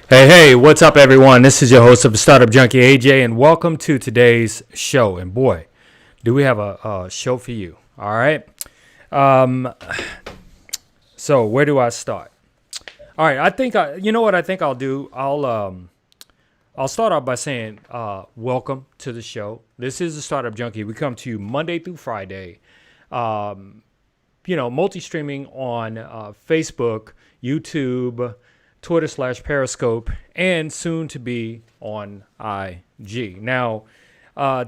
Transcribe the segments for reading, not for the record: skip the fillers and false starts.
Hey, what's up, everyone? This is your host of the Startup Junkie, AJ, and welcome to today's show. And boy, do we have a show for you. All right. Um, so where do I start? All right. You know what I think I'll do. I'll start off by saying, welcome to the show. This is the Startup Junkie. We come to you Monday through Friday. Multi-streaming on Facebook, YouTube, Twitter/Periscope, and soon to be on IG. Now,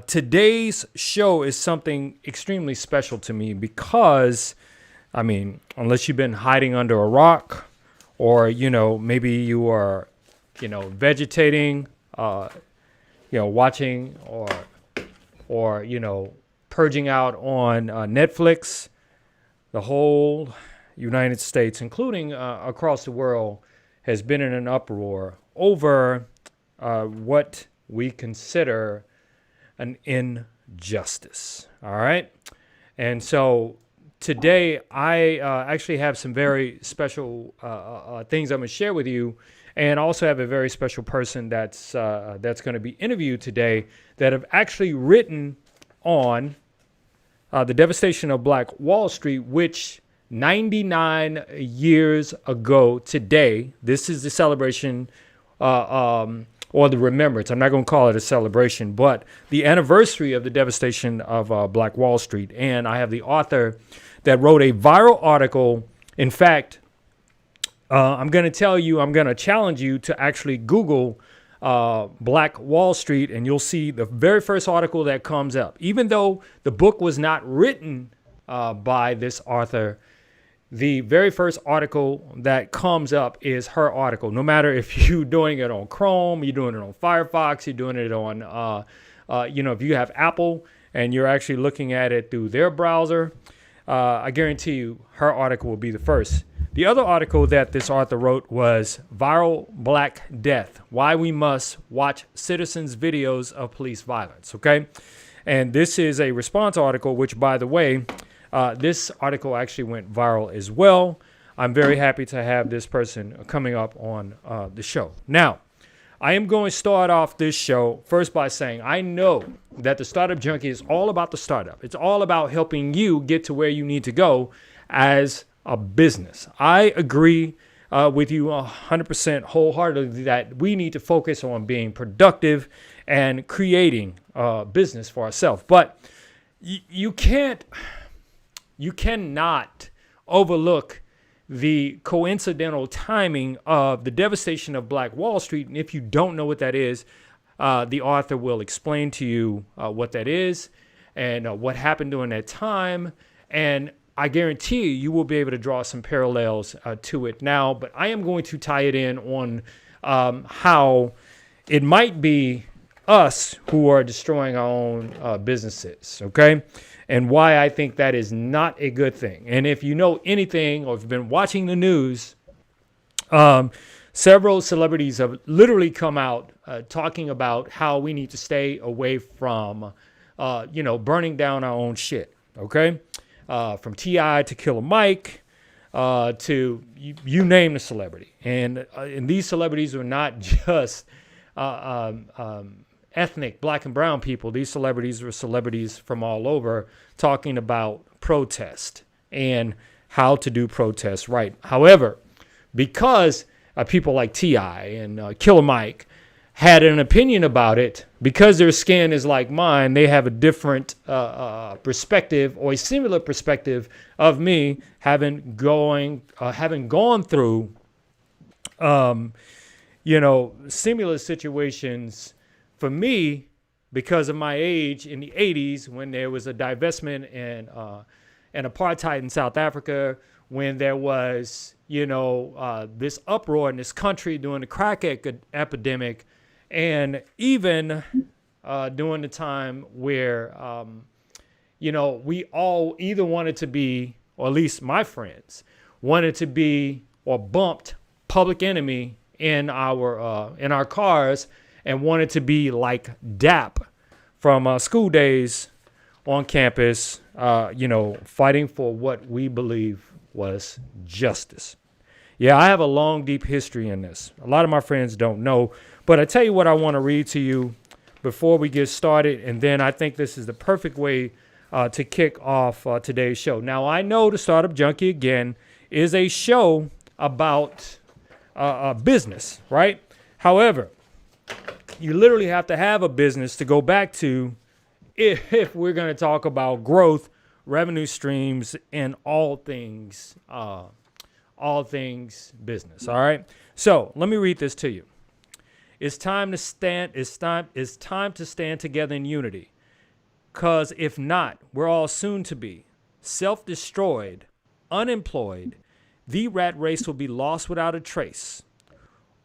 today's show is something extremely special to me because, unless you've been hiding under a rock or, maybe you are, vegetating, watching or, purging out on Netflix, the whole United States, including across the world, has been in an uproar over what we consider an injustice. All right. And so today I actually have some very special things I'm going to share with you. And also have a very special person that's going to be interviewed today that have actually written on the devastation of Black Wall Street, which 99 years ago today, this is the celebration or the remembrance. I'm not going to call it a celebration, but the anniversary of the devastation of Black Wall Street. And I have the author that wrote a viral article. In fact, I'm going to challenge you to actually Google Black Wall Street, and you'll see the very first article that comes up. Even though the book was not written by this author, the very first article that comes up is her article. No matter if you're doing it on Chrome, you're doing it on Firefox, you're doing it on, if you have Apple and you're actually looking at it through their browser, I guarantee you her article will be the first. The other article that this author wrote was Viral Black Death, Why We Must Watch Citizens' Videos of Police Violence, okay? And this is a response article, which, by the way, this article actually went viral as well. I'm very happy to have this person coming up on the show. Now, I am going to start off this show first by saying I know that the Startup Junkie is all about the startup. It's all about helping you get to where you need to go as a business. I agree with you 100% wholeheartedly that we need to focus on being productive and creating business for ourselves. But you cannot overlook the coincidental timing of the devastation of Black Wall Street. And if you don't know what that is, the author will explain to you what that is and what happened during that time. And I guarantee you will be able to draw some parallels to it now. But I am going to tie it in on how it might be us who are destroying our own businesses, okay? And why I think that is not a good thing. And if you know anything or if you've been watching the news, several celebrities have literally come out talking about how we need to stay away from, burning down our own shit, okay? From T.I. to Killer Mike to you name the celebrity. And these celebrities are not just ethnic black and brown people. These celebrities were celebrities from all over talking about protest and how to do protests right. However, because people like T.I. and Killer Mike had an opinion about it, because their skin is like mine, they have a different perspective or a similar perspective of me having gone through similar situations. For me, because of my age in the 80s, when there was a divestment and apartheid in South Africa, when there was, this uproar in this country during the crack epidemic, and even during the time where, we all either wanted to be, or at least my friends, wanted to be or bumped Public Enemy in our cars and wanted to be like DAP from school days on campus, fighting for what we believe was justice. Yeah, I have a long, deep history in this. A lot of my friends don't know, but I tell you what I want to read to you before we get started, and then I think this is the perfect way to kick off today's show. Now, I know the Startup Junkie, again, is a show about business, right? However, you literally have to have a business to go back to if we're going to talk about growth, revenue streams, and all things business. All right. So let me read this to you. It's time to stand. It's time to stand together in unity. Because if not, we're all soon to be self-destroyed, unemployed. The rat race will be lost without a trace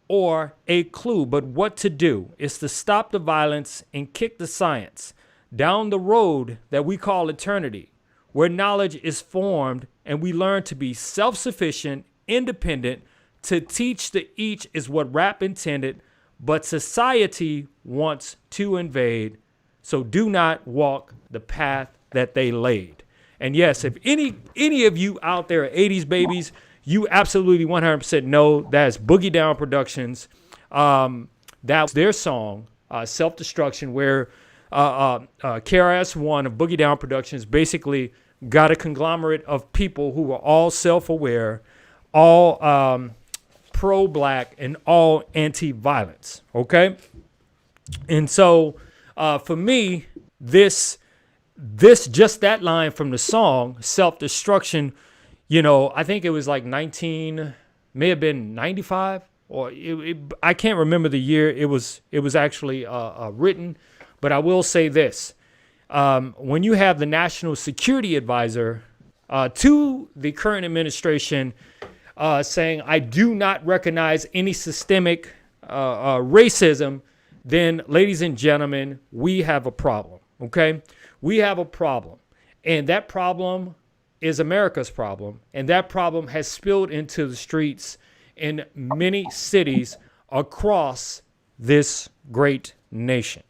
or a clue. But what to do is to stop the violence and kick the science down the road that we call eternity, where knowledge is formed and we learn to be self-sufficient, independent. To teach the each is what rap intended, but society wants to invade. So do not walk the path that they laid. And yes, if any of you out there are 80s babies, you absolutely 100% know that's Boogie Down Productions. That's their song, Self-Destruction, where KRS-One of Boogie Down Productions basically got a conglomerate of people who were all self-aware, all pro-black, and all anti-violence, okay? And so for me, this just that line from the song, Self-Destruction, you know, I think it was like may have been 95, or I can't remember the year it was actually written, but I will say this. When you have the National Security Advisor to the current administration saying, I do not recognize any systemic racism, then, ladies and gentlemen, we have a problem, okay? We have a problem, and that problem is America's problem, and that problem has spilled into the streets in many cities across this great nation.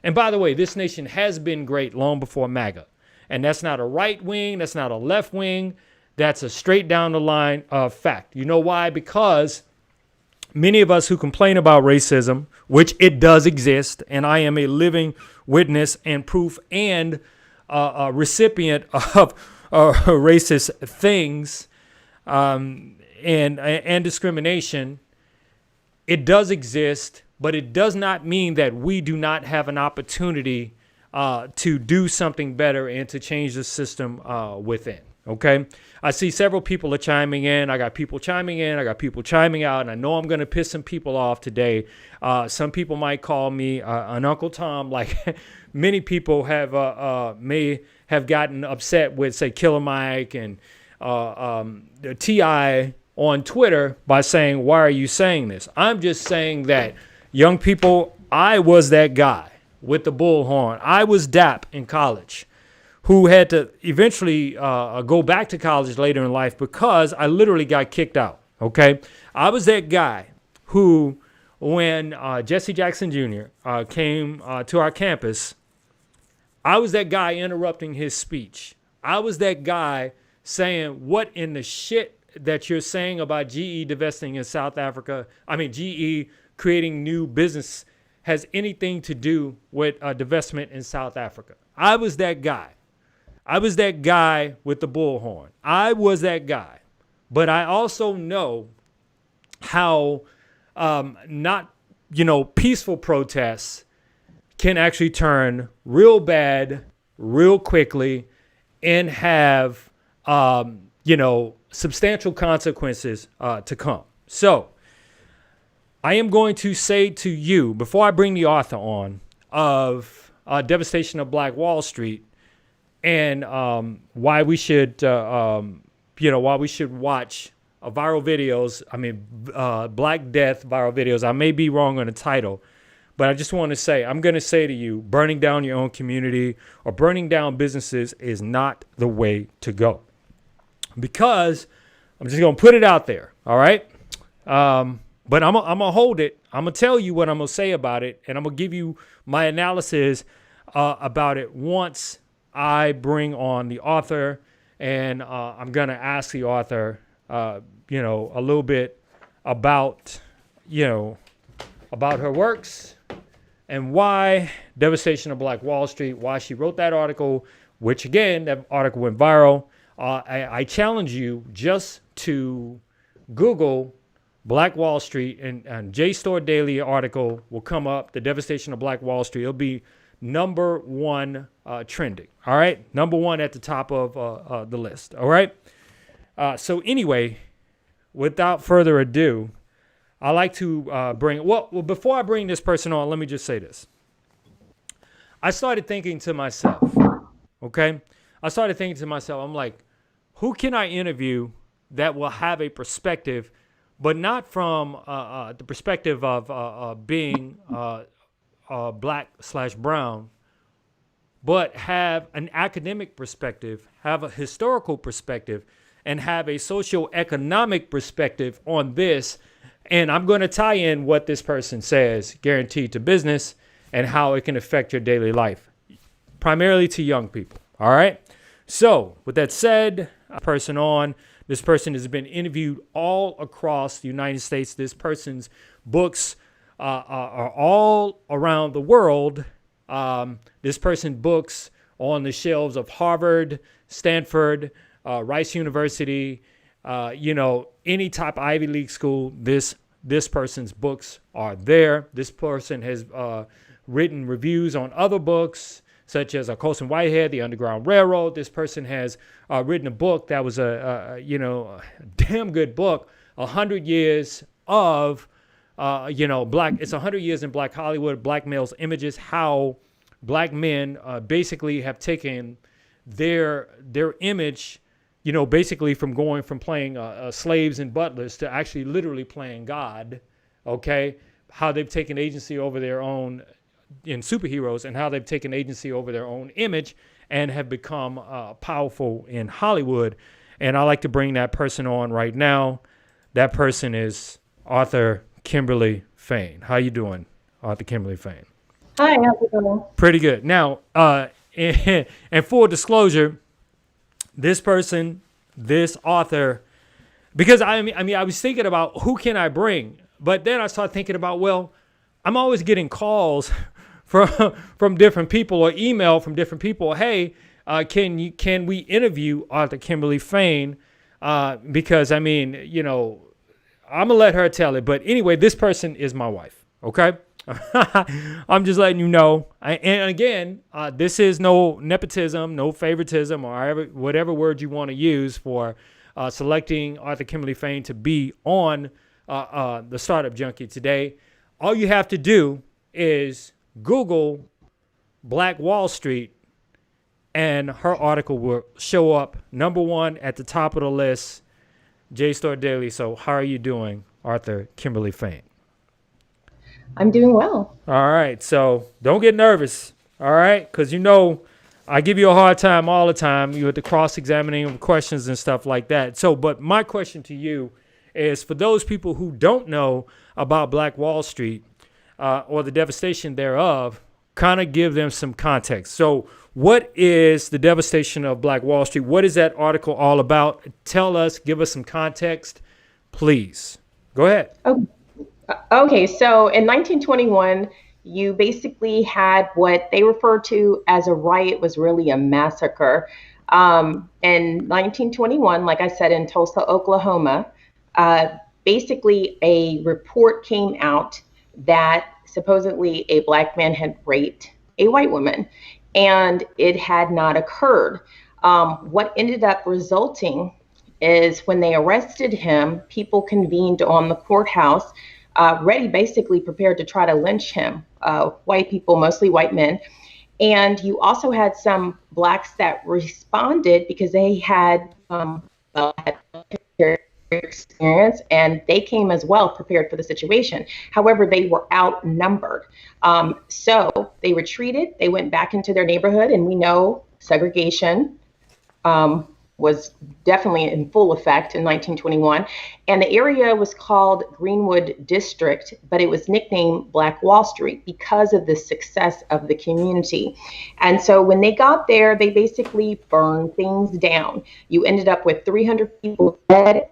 And by the way, this nation has been great long before MAGA, and that's not a right wing, that's not a left wing, that's a straight down the line fact. You know why? Because many of us who complain about racism, which it does exist, and I am a living witness and proof and a recipient of racist things and discrimination, it does exist, but it does not mean that we do not have an opportunity to do something better and to change the system within. Okay, I see several people are chiming in. I got people chiming in. I got people chiming out. And I know I'm going to piss some people off today. Some people might call me an Uncle Tom, like many people may have gotten upset with, say, Killer Mike and T.I. on Twitter by saying, why are you saying this? I'm just saying that, young people, I was that guy with the bullhorn. I was DAP in college, who had to eventually go back to college later in life because I literally got kicked out, okay? I was that guy who, when Jesse Jackson Jr. Came to our campus, I was that guy interrupting his speech. I was that guy saying, what in the shit that you're saying about GE divesting in South Africa, GE creating new business has anything to do with divestment in South Africa. I was that guy. I was that guy with the bullhorn. I was that guy. But I also know how peaceful protests can actually turn real bad real quickly and have, substantial consequences to come. So I am going to say to you, before I bring the author on of Devastation of Black Wall Street, and why we should watch viral videos. Black Death viral videos. I may be wrong on the title, but I just want to say, I'm going to say to you, burning down your own community or burning down businesses is not the way to go. Because I'm just going to put it out there, all right? But I'm going to hold it. I'm going to tell you what I'm going to say about it, and I'm going to give you my analysis about it once I bring on the author, and I'm going to ask the author, a little bit about, about her works and why Devastation of Black Wall Street, why she wrote that article, which again, that article went viral. I challenge you just to Google Black Wall Street and JSTOR Daily article will come up, the Devastation of Black Wall Street. It'll be number one trending. All right. Number one at the top of the list. All right. So anyway, without further ado, I like to before I bring this person on, let me just say this. I started thinking to myself, okay? I'm like, who can I interview that will have a perspective, but not from the perspective of being black/brown, but have an academic perspective, have a historical perspective, and have a socioeconomic perspective on this. And I'm going to tie in what this person says, guaranteed to business, and how it can affect your daily life, primarily to young people. All right. So with that said, this person has been interviewed all across the United States. This person's books are all around the world. This person's books on the shelves of Harvard, Stanford, Rice University, any top Ivy League school, this person's books are there. This person has written reviews on other books, such as Colson Whitehead, The Underground Railroad. This person has written a book that was a damn good book, 100 Years of, Black. It's 100 Years in Black Hollywood, Black Males' Images, how Black men basically have taken their image, basically from going from playing slaves and butlers to actually literally playing God, okay? How they've taken agency over their own in superheroes and how they've taken agency over their own image and have become powerful in Hollywood. And I like to bring that person on right now. That person is Author Kimberly Fain. How you doing, Author Kimberly Fain? Hi, how's it going? Pretty good. Now, in full disclosure, this author, because I was thinking about who can I bring, but then I started thinking about, well, I'm always getting calls from different people or email from different people. Hey, can we interview Author Kimberly Fain? Because I'm gonna let her tell it. But anyway, this person is my wife. Okay. I'm just letting you know. And again, this is no nepotism, no favoritism, or whatever word you want to use for selecting Author Kimberly Fain to be on the Startup Junkie today. All you have to do is Google Black Wall Street, and her article will show up number one at the top of the list, JSTOR Daily. So how are you doing, Author Kimberly Fain? I'm doing well. All right. So don't get nervous. All right. Because, I give you a hard time all the time. You have to cross-examining questions and stuff like that. So, but my question to you is, for those people who don't know about Black Wall Street or the devastation thereof, kind of give them some context. So what is the devastation of Black Wall Street? What is that article all about? Tell us, give us some context, please. Go ahead. Okay, so in 1921, you basically had what they refer to as a riot, was really a massacre. In 1921, like I said, in Tulsa, Oklahoma, basically a report came out that supposedly a Black man had raped a white woman, and it had not occurred. What ended up resulting is when they arrested him, people convened on the courthouse, basically prepared to try to lynch him, white people, mostly white men. And you also had some Blacks that responded because they had experience, and they came as well prepared for the situation. However, they were outnumbered. So they retreated, they went back into their neighborhood, and we know segregation was definitely in full effect in 1921. And the area was called Greenwood District, but it was nicknamed Black Wall Street because of the success of the community. And so when they got there, they basically burned things down. You ended up with 300 people dead,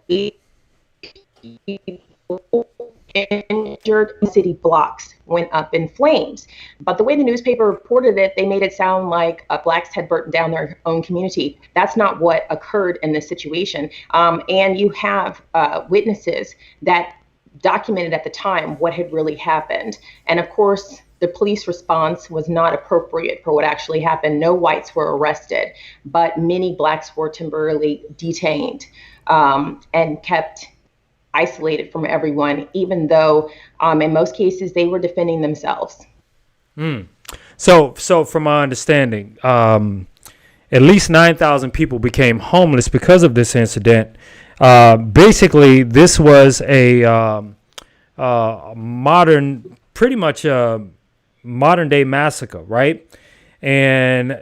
people injured, city blocks went up in flames. But the way the newspaper reported it, they made it sound like blacks had burnt down their own community. That's not what occurred in this situation. And you have witnesses that documented at the time what had really happened. And of course, the police response was not appropriate for what actually happened. No whites were arrested, but many blacks were temporarily detained and kept isolated from everyone, even though in most cases they were defending themselves. So from my understanding, at least 9,000 people became homeless because of this incident. Basically, this was a pretty much a modern day massacre, right? And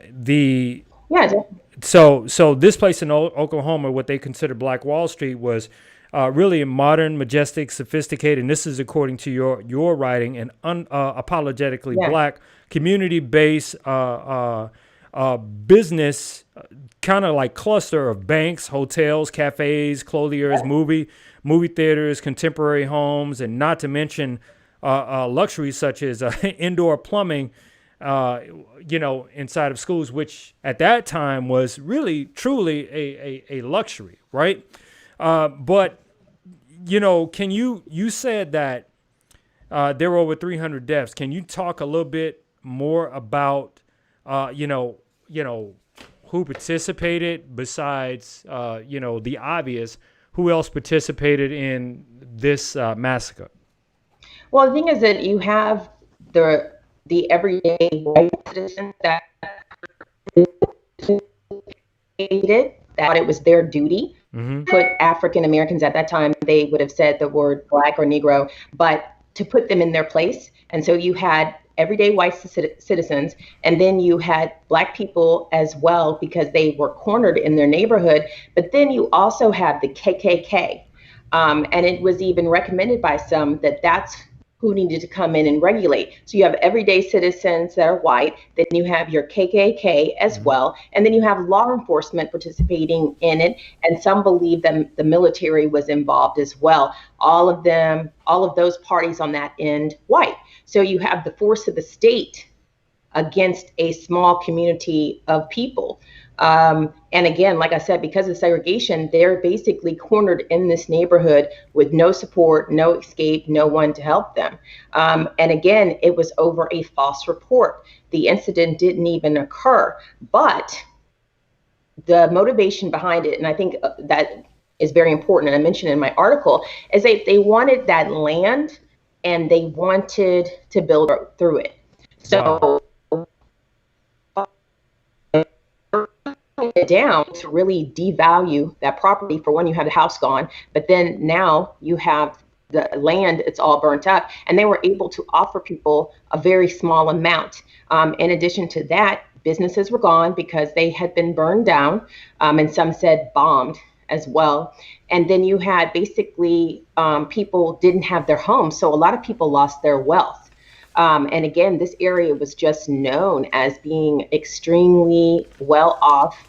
so this place in Oklahoma, what they consider Black Wall Street, was really a modern, majestic, sophisticated, and this is according to your writing, an unapologetically black, community-based business, kind of like cluster of banks, hotels, cafes, clothiers, movie theaters, contemporary homes, and not to mention luxuries such as indoor plumbing, inside of schools, which at that time was really, truly a luxury, right? But can you said that there were over 300 deaths. Can you talk a little bit more about, who participated besides, the obvious? Who else participated in this massacre? Well, the thing is that you have the everyday white citizens that thought it was their duty put African Americans at that time, they would have said the word black or Negro, but to put them in their place. And so you had everyday white citizens, and then you had black people as well because they were cornered in their neighborhood. But then you also have the KKK. And it was even recommended by some that that's who needed to come in and regulate. So you have everyday citizens that are white, then you have your KKK as well, and then you have law enforcement participating in it, and some believe that the military was involved as well. All of those parties on that end, white. So you have the force of the state against a small community of people. And again, like I said, because of segregation, they're basically cornered in this neighborhood with no support, no escape, no one to help them. And again, it was over a false report. The incident didn't even occur, but the motivation behind it, and I think that is very important, and I mentioned in my article, is they wanted that land and they wanted to build through it. So it down to really devalue that property. For one, you had the house gone, but then now you have the land, it's all burnt up, and they were able to offer people a very small amount. In addition to that, businesses were gone because they had been burned down, and some said bombed as well. And then you had basically people didn't have their homes, so a lot of people lost their wealth. And again, this area was just known as being extremely well off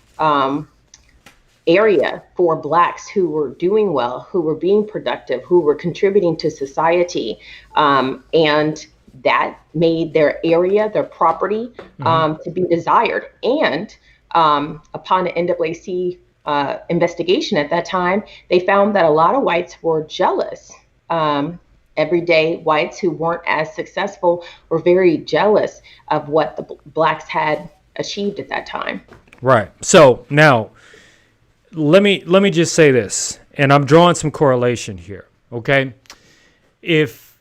area for blacks who were doing well, who were being productive, who were contributing to society. And that made their area, their property, to be desired. And upon the NAAC investigation at that time, they found that a lot of whites were jealous. Everyday whites who weren't as successful were very jealous of what the blacks had achieved at that time. Right. So now let me just say this, and I'm drawing some correlation here. Okay. If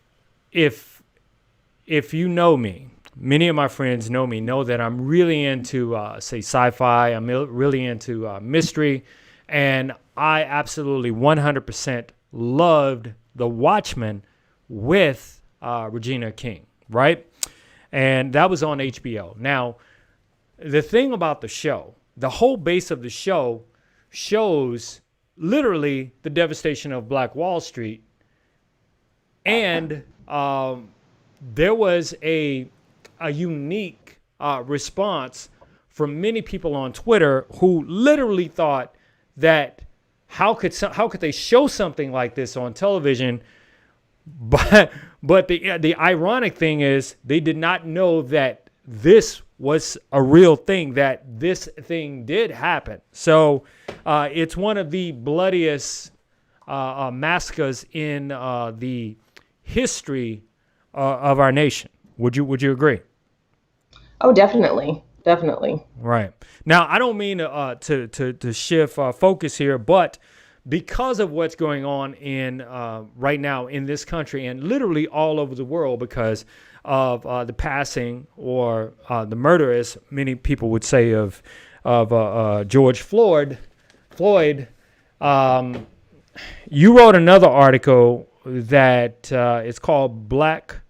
you know me, many of my friends know that I'm really into say sci-fi. I'm really into mystery, and I absolutely 100% loved The Watchmen with Regina King, right? And that was on HBO. Now, the thing about the show, the whole base of the show shows literally the devastation of Black Wall Street. And there was a unique response from many people on Twitter who literally thought that how could they show something like this on television? But the ironic thing is they did not know that this was a real thing, that this thing did happen. So it's one of the bloodiest massacres in the history of our nation. Would you agree? Oh, definitely. Definitely. Right. Now, I don't mean to shift focus here, but because of what's going on in right now in this country and literally all over the world, because of the passing or the murder, as many people would say, of George Floyd, you wrote another article that it's called Viral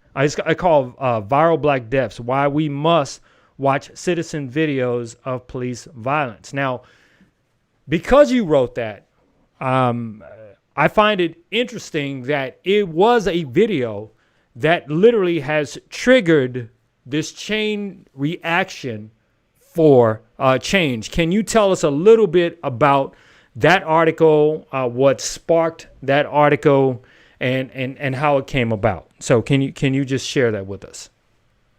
Black Deaths: Why We Must Watch Citizen Videos of Police Violence. Now, because you wrote that, I find it interesting that it was a video that literally has triggered this chain reaction for change. Can you tell us a little bit about that article, what sparked that article, and how it came about? So can you just share that with us?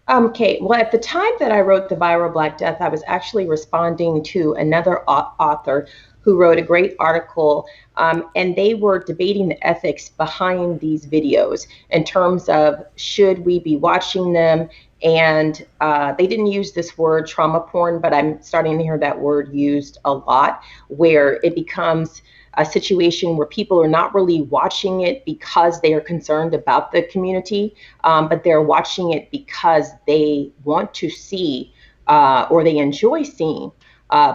Okay, well, at the time that I wrote The Viral Black Death, I was actually responding to another author who wrote a great article, and they were debating the ethics behind these videos in terms of should we be watching them. And they didn't use this word trauma porn, but I'm starting to hear that word used a lot, where it becomes a situation where people are not really watching it because they are concerned about the community, but they're watching it because they want to see or they enjoy seeing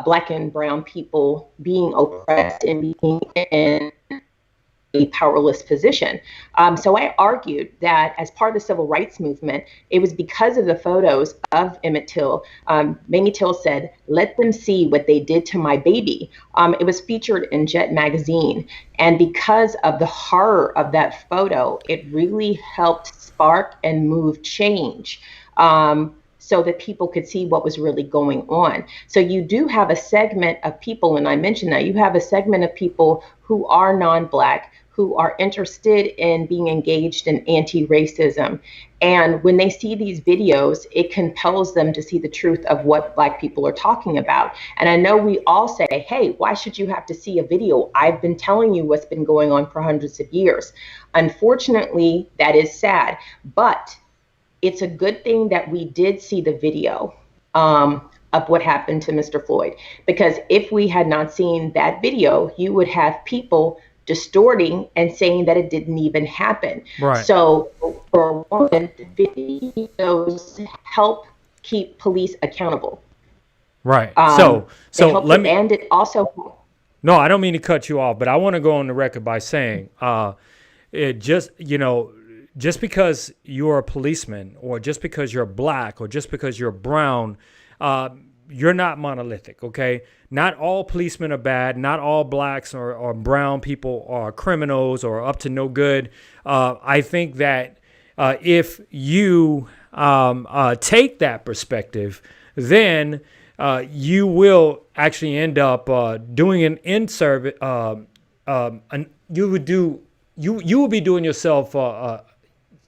Black and brown people being oppressed and being in a powerless position. So I argued that as part of the civil rights movement, it was because of the photos of Emmett Till. Mamie Till said, "Let them see what they did to my baby." It was featured in Jet magazine. And because of the horror of that photo, it really helped spark and move change. So that people could see what was really going on. So you do have a segment of people, and I mentioned that, you have a segment of people who are non-Black, who are interested in being engaged in anti-racism. And when they see these videos, it compels them to see the truth of what Black people are talking about. And I know we all say, hey, why should you have to see a video? I've been telling you what's been going on for hundreds of years. Unfortunately, that is sad. But it's a good thing that we did see the video of what happened to Mr. Floyd, because if we had not seen that video, you would have people distorting and saying that it didn't even happen. Right. So for one, videos help keep police accountable. Right. So let me. And it also. No, I don't mean to cut you off, but I want to go on the record by saying, just because you're a policeman, or just because you're Black, or just because you're brown, you're not monolithic, okay? Not all policemen are bad. Not all Blacks or brown people are criminals or up to no good. I think that if you take that perspective, then you will actually end up doing an in-service. You will be doing yourself.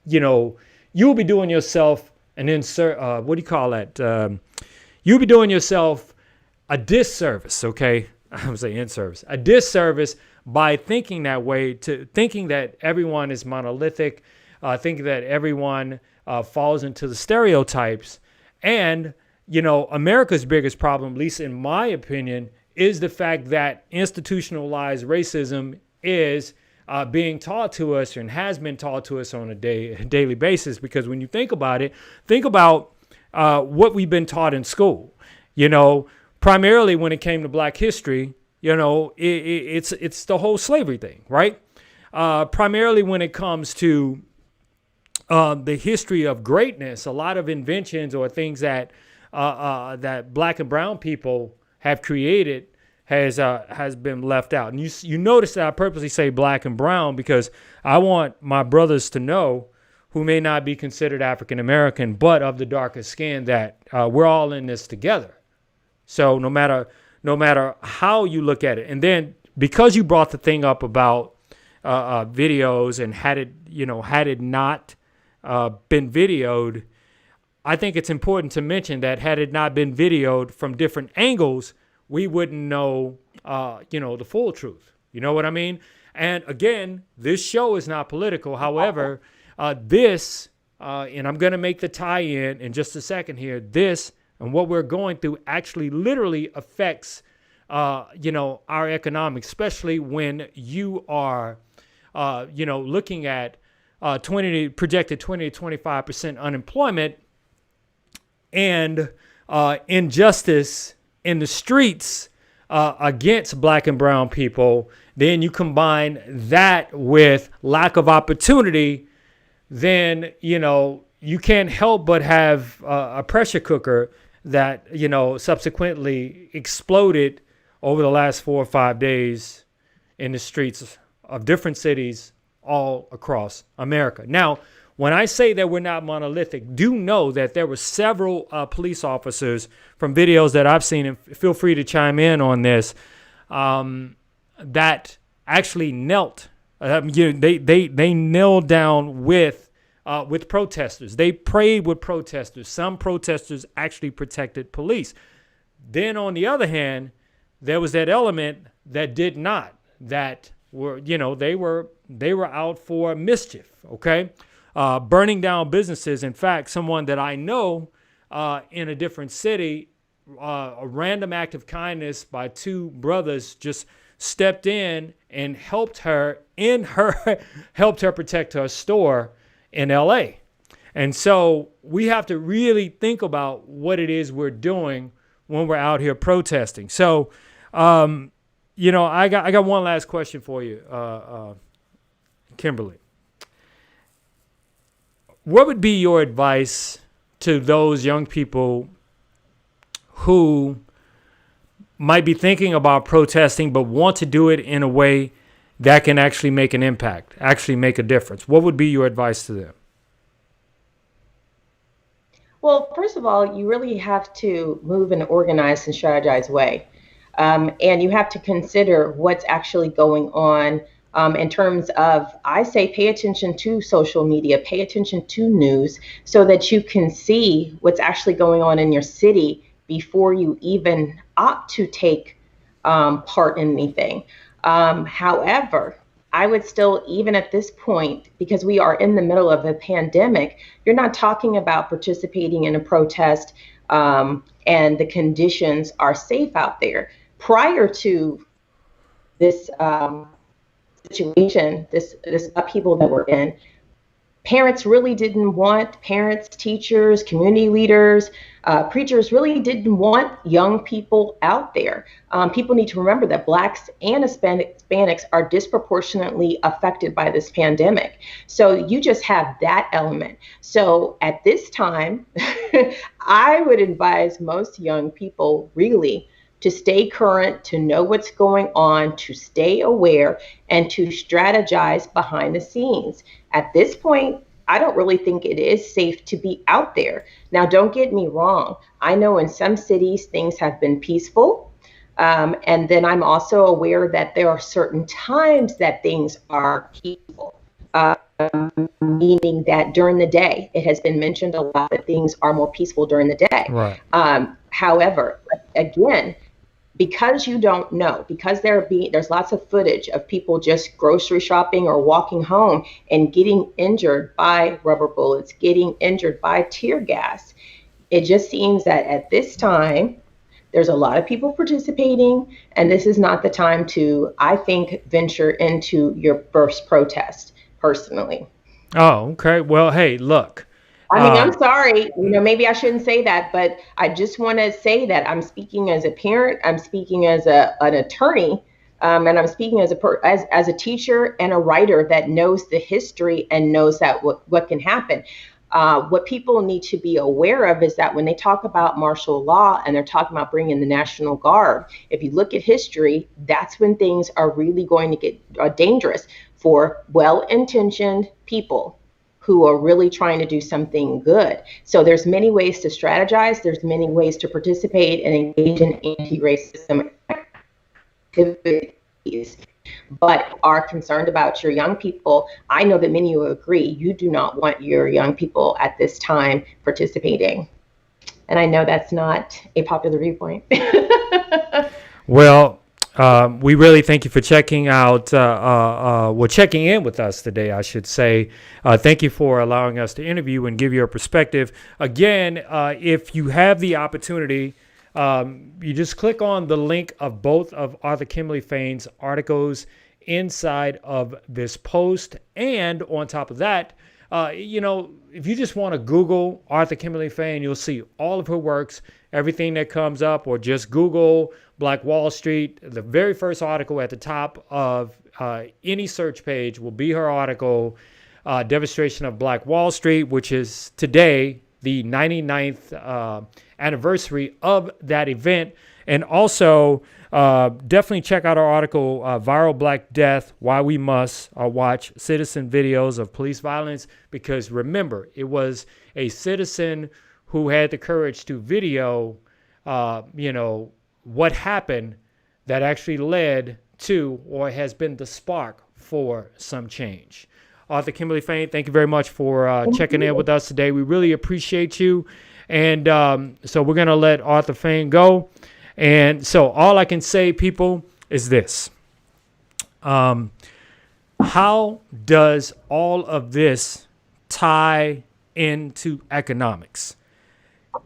You will be doing yourself an insert. What do you call that? You'll be doing yourself a disservice. Okay, I would say in service, a disservice by thinking that way, to thinking that everyone is monolithic, thinking that everyone falls into the stereotypes. And America's biggest problem, at least in my opinion, is the fact that institutionalized racism is being taught to us and has been taught to us on a daily basis. Because when you think about it, think about what we've been taught in school. Primarily when it came to Black history, it's the whole slavery thing, right? Primarily when it comes to the history of greatness, a lot of inventions or things that Black and brown people have created has been left out. And you notice that I purposely say Black and brown because I want my brothers to know, who may not be considered African American but of the darker skin, that we're all in this together. So no matter how you look at it. And then because you brought the thing up about videos, and had it not been videoed, I think it's important to mention that had it not been videoed from different angles, we wouldn't know, the full truth. You know what I mean? And again, this show is not political. However, this, and I'm going to make the tie-in just a second here, this and what we're going through actually literally affects, our economics, especially when you are, looking at projected 20 to 25% unemployment and injustice in the streets against black and brown people. Then you combine that with lack of opportunity, then, you can't help but have a pressure cooker that, subsequently exploded over the last 4 or 5 days in the streets of different cities all across America. Now, when I say that we're not monolithic, do know that there were several police officers from videos that I've seen, and feel free to chime in on this, that actually knelt. They knelt down with protesters. They prayed with protesters. Some protesters actually protected police. Then on the other hand, there was that element that did not, that were, they were out for mischief, okay? Burning down businesses. In fact, someone that I know in a different city, a random act of kindness by two brothers just stepped in and helped her protect her store in LA. And so we have to really think about what it is we're doing when we're out here protesting. So, I got one last question for you, Kimberly. What would be your advice to those young people who might be thinking about protesting but want to do it in a way that can actually make an impact, actually make a difference? What would be your advice to them? Well, first of all, you really have to move in an organized and strategized way. And you have to consider what's actually going on in terms of, I say, pay attention to social media, pay attention to news so that you can see what's actually going on in your city before you even opt to take part in anything. However, I would still, even at this point, because we are in the middle of a pandemic, you're not talking about participating in a protest and the conditions are safe out there. Prior to this situation, this upheaval that we're in, parents, teachers, community leaders, preachers really didn't want young people out there. People need to remember that Blacks and Hispanics are disproportionately affected by this pandemic. So you just have that element. So at this time, I would advise most young people really to stay current, to know what's going on, to stay aware, and to strategize behind the scenes. At this point, I don't really think it is safe to be out there. Now, don't get me wrong. I know in some cities things have been peaceful. And then I'm also aware that there are certain times that things are peaceful, meaning that during the day, it has been mentioned a lot that things are more peaceful during the day. Right. However, again, because you don't know, because there's lots of footage of people just grocery shopping or walking home and getting injured by rubber bullets, getting injured by tear gas. It just seems that at this time, there's a lot of people participating, and this is not the time to, I think, venture into your first protest, personally. Oh, okay. Well, hey, look. I mean, I'm sorry, maybe I shouldn't say that, but I just want to say that I'm speaking as a parent, I'm speaking as an attorney, and I'm speaking as a teacher and a writer that knows the history and knows that what can happen. What people need to be aware of is that when they talk about martial law and they're talking about bringing the National Guard, if you look at history, that's when things are really going to get dangerous for well-intentioned people who are really trying to do something good. So there's many ways to strategize. There's many ways to participate and engage in anti-racism activity. but are concerned about your young people. I know that many will agree you do not want your young people at this time participating. And I know that's not a popular viewpoint. Well, we really thank you for checking out, well, checking in with us today, I should say. Thank you for allowing us to interview and give your perspective. Again, if you have the opportunity, you just click on the link of both of Arthur Kimberly Fain's articles inside of this post. And on top of that, if you just want to Google Arthur Kimberly Fain, you'll see all of her works, everything that comes up, or just Google Black Wall Street. The very first article at the top of any search page will be her article, Devastation of Black Wall Street, which is today the 99th anniversary of that event. And also, definitely check out our article, Viral Black Death, Why We Must Watch Citizen Videos of Police Violence. Because remember, it was a citizen who had the courage to video, what happened that actually led to or has been the spark for some change. Arthur Kimberly Fain, thank you very much for checking in with us today. We really appreciate you. And so we're going to let Arthur Fain go. And so all I can say, people, is this. How does all of this tie into economics?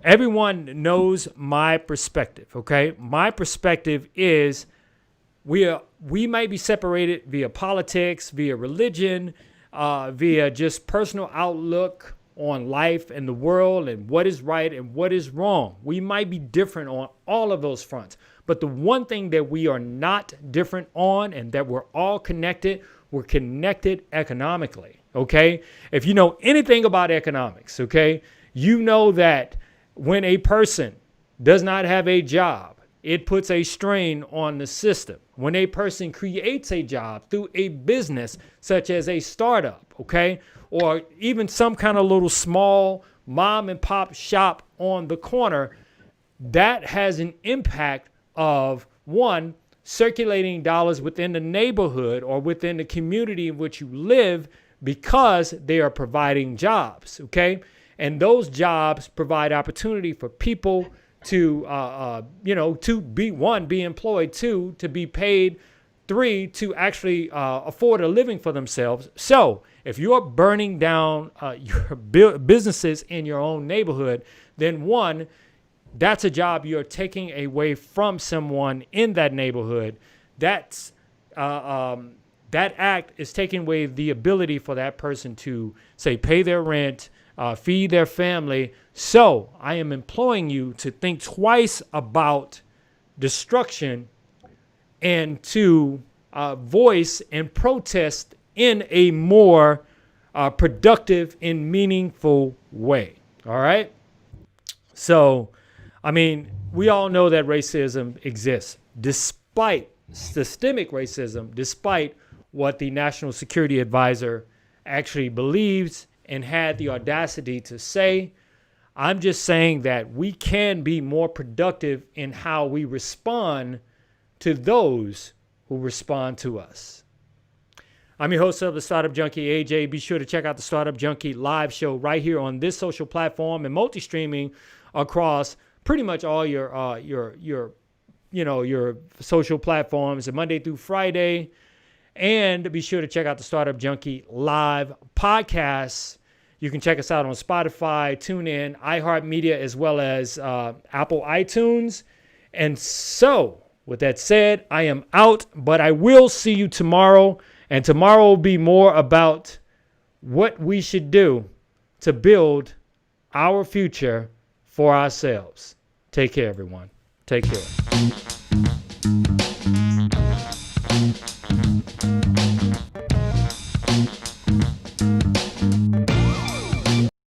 Everyone knows my perspective, okay? My perspective is we might be separated via politics, via religion, via just personal outlook on life and the world and what is right and what is wrong. We might be different on all of those fronts. But the one thing that we are not different on and that we're all connected, we're connected economically, okay? If you know anything about economics, okay, you know that when a person does not have a job, it puts a strain on the system. When a person creates a job through a business such as a startup, okay, or even some kind of little small mom and pop shop on the corner, that has an impact of, one, circulating dollars within the neighborhood or within the community in which you live because they are providing jobs, okay? And those jobs provide opportunity for people to, to be, one, be employed, two, to be paid, three, to actually afford a living for themselves. So if you're burning down your businesses in your own neighborhood, then one, that's a job you're taking away from someone in that neighborhood. That act is taking away the ability for that person to, say, pay their rent, feed their family. So I am imploring you to think twice about destruction and to voice and protest in a more productive and meaningful way. All right. So, I mean, we all know that racism exists, despite systemic racism, despite what the National Security Advisor actually believes and had the audacity to say. I'm just saying that we can be more productive in how we respond to those who respond to us. I'm your host of the Startup Junkie, AJ. Be sure to check out the Startup Junkie live show right here on this social platform and multi-streaming across pretty much all your social platforms, Monday through Friday. And be sure to check out the Startup Junkie live podcasts. You can check us out on Spotify, TuneIn, iHeart Media, as well as Apple iTunes. And so, with that said, I am out, but I will see you tomorrow. And tomorrow will be more about what we should do to build our future for ourselves. Take care, everyone. Take care.